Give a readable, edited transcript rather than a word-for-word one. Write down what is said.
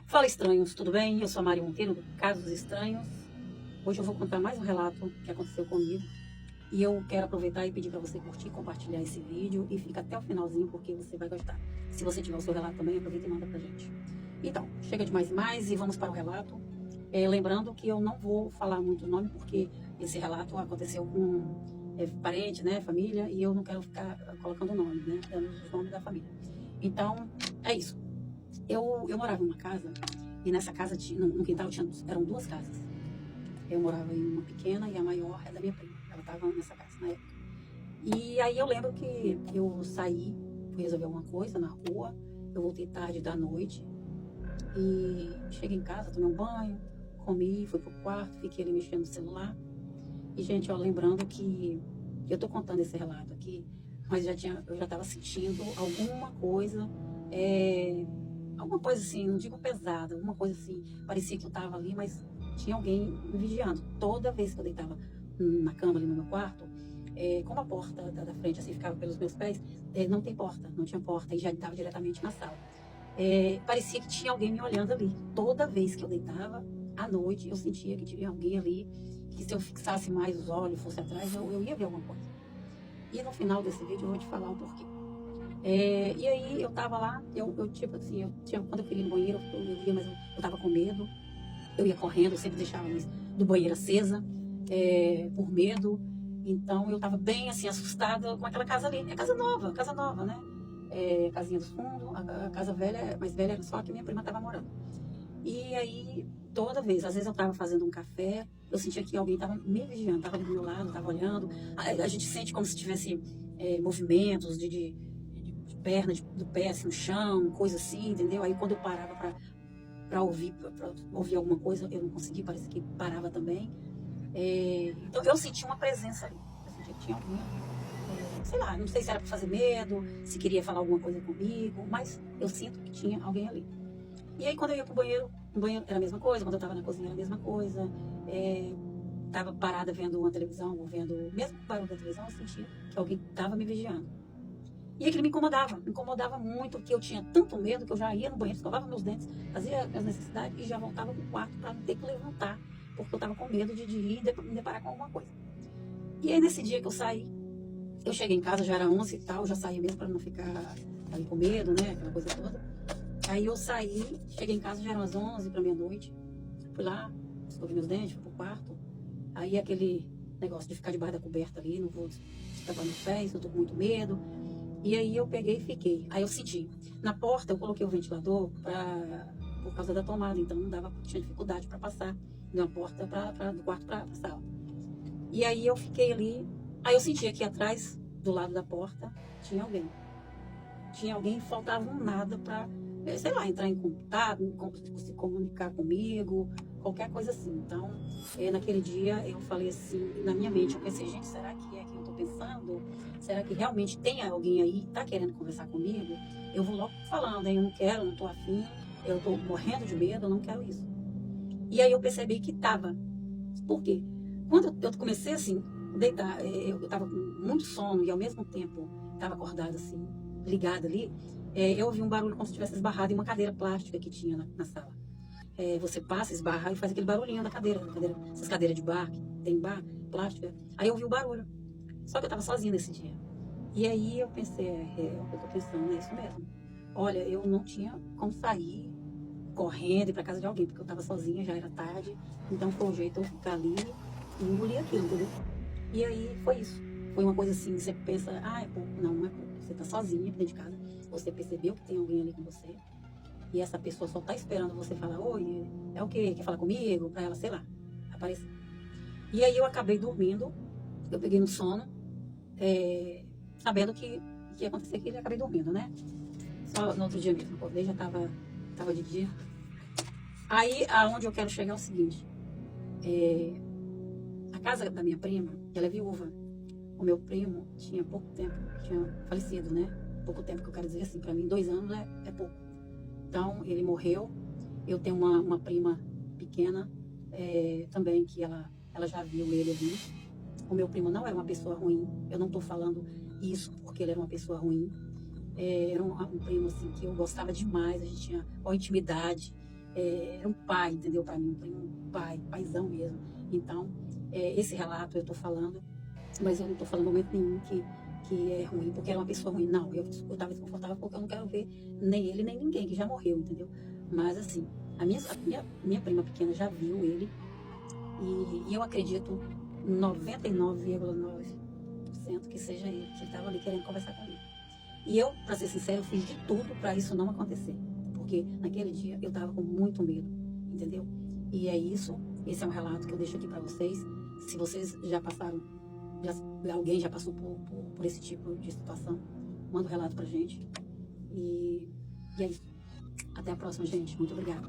Fala, estranhos, tudo bem? Eu sou a Mari Monteiro do Casos Estranhos. Hoje eu vou contar mais um relato que aconteceu comigo. E eu quero aproveitar e pedir para você curtir e compartilhar esse vídeo e fica até o finalzinho porque você vai gostar. Se você tiver o seu relato também, aproveita e manda pra gente. Então, chega de mais e mais e vamos para o relato. Lembrando que eu não vou falar muito o nome porque esse relato aconteceu com parente, né, família, e eu não quero ficar colocando o nome, né, dando os nomes da família. Então, é isso. Eu morava em uma casa, e nessa casa, no quintal, eram duas casas. Eu morava em uma pequena e a maior é da minha prima. Ela estava nessa casa na época. E aí eu lembro que eu saí, fui resolver alguma coisa na rua, eu voltei tarde da noite, e cheguei em casa, tomei um banho, comi, fui pro quarto, fiquei ali mexendo no celular. E, gente, ó, lembrando que eu tô contando esse relato aqui, mas eu já estava sentindo alguma coisa assim, não digo pesada, alguma coisa assim, parecia que eu estava ali, mas tinha alguém me vigiando. Toda vez que eu deitava na cama ali no meu quarto, como a porta da frente assim ficava pelos meus pés, não tem porta, não tinha porta e já estava diretamente na sala. Parecia que tinha alguém me olhando ali. Toda vez que eu deitava, à noite, eu sentia que tinha alguém ali, que se eu fixasse mais os olhos, fosse atrás, eu ia ver alguma coisa. E no final desse vídeo eu vou te falar o porquê. E aí eu tava lá, tipo assim, quando eu queria ir no banheiro, eu via, mas eu tava com medo. Eu ia correndo, eu sempre deixava a luz do banheiro acesa, por medo. Então eu tava bem assim, assustada com aquela casa ali. É casa nova, né? Casinha dos fundos, a casa velha, mais velha era só que minha prima tava morando. E aí, toda vez, às vezes eu tava fazendo um café, eu sentia que alguém tava me vigiando, tava ali do meu lado, tava olhando. A gente sente como se tivesse movimentos de perna, do pé assim no chão, coisa assim, entendeu? Aí quando eu parava pra ouvir alguma coisa, eu não conseguia, parecia que parava também. Então eu senti uma presença ali, eu sentia que tinha alguém ali. Sei lá, não sei se era pra fazer medo, se queria falar alguma coisa comigo, mas eu sinto que tinha alguém ali. E aí quando eu ia pro banheiro, no banheiro era a mesma coisa, quando eu tava na cozinha era a mesma coisa. Tava parada vendo uma televisão, ou vendo, mesmo com o barulho da televisão, eu sentia que alguém tava me vigiando. E aquilo me incomodava muito, porque eu tinha tanto medo que eu já ia no banheiro, escovava meus dentes, fazia minhas necessidades e já voltava pro quarto para não ter que levantar, porque eu tava com medo de ir e me deparar com alguma coisa. E aí nesse dia que eu saí, eu cheguei em casa, já era 11 e tal, já saí mesmo para não ficar ali com medo, né, aquela coisa toda. Aí eu saí, cheguei em casa, já eram as 11 para meia-noite, fui lá, escovei meus dentes, fui pro quarto. Aí aquele negócio de ficar debaixo da coberta ali, não vou tapar meus pés, eu tô com muito medo. E aí eu peguei e fiquei. Aí eu senti. Na porta eu coloquei o ventilador por causa da tomada, então não dava, tinha dificuldade para passar de uma porta do quarto para a sala. E aí eu fiquei ali. Aí eu senti aqui atrás, do lado da porta, tinha alguém. Tinha alguém, faltava um nada para, sei lá, entrar em contato, se comunicar comigo, qualquer coisa assim. Então, naquele dia eu falei assim, na minha mente, eu pensei, gente, será que é que eu tô pensando? Será que realmente tem alguém aí, tá querendo conversar comigo? Eu vou logo falando, hein? Eu não quero, não tô afim, eu tô morrendo de medo, eu não quero isso. E aí eu percebi que tava. Por quê? Quando eu comecei assim, deitar, eu tava com muito sono e ao mesmo tempo tava acordada assim, ligada ali, eu ouvi um barulho como se tivesse esbarrado em uma cadeira plástica que tinha na sala. Você passa, esbarra e faz aquele barulhinho da cadeira, essas cadeiras de bar, que tem bar, plástica. Aí eu ouvi o barulho. Só que eu tava sozinha nesse dia. E aí eu pensei, é o que eu tô pensando, é isso mesmo. Olha, eu não tinha como sair correndo e ir pra casa de alguém, porque eu tava sozinha, já era tarde. Então foi o jeito de eu ficar ali e engolir aquilo, entendeu? E aí foi isso. Foi uma coisa assim, você pensa, é pouco. Não, não é pouco. Você tá sozinha dentro de casa, você percebeu que tem alguém ali com você, e essa pessoa só tá esperando você falar, oi, é o quê? Quer falar comigo? Pra ela, sei lá, aparecer. E aí eu acabei dormindo, eu peguei no sono, sabendo que ia acontecer, que eu acabei dormindo, né? Só no outro dia mesmo, acordei, já tava de dia. Aí, aonde eu quero chegar é o seguinte, a casa da minha prima, ela é viúva. O meu primo tinha pouco tempo, tinha falecido, né? Pouco tempo, que eu quero dizer assim, pra mim 2 anos é pouco. Então, ele morreu. Eu tenho uma prima pequena, também, que ela já viu ele ali. O meu primo não era uma pessoa ruim. Eu não estou falando isso porque ele era uma pessoa ruim. Era um primo assim, que eu gostava demais. A gente tinha uma intimidade. era um pai, entendeu? Para mim, um pai, paizão mesmo. Então, esse relato eu estou falando, mas eu não estou falando em momento nenhum que é ruim, porque era uma pessoa ruim. Não, eu estava desconfortável porque eu não quero ver nem ele, nem ninguém, que já morreu, entendeu? Mas, assim, a minha prima pequena já viu ele, e eu acredito 99,9% que seja ele, que estava ali querendo conversar comigo. E eu, para ser sincero, fiz de tudo para isso não acontecer. Porque naquele dia eu estava com muito medo, entendeu? E é isso. Esse é um relato que eu deixo aqui para vocês. Se vocês já passaram, alguém já passou por esse tipo de situação, manda um relato pra gente. E é isso. Até a próxima, gente. Muito obrigada.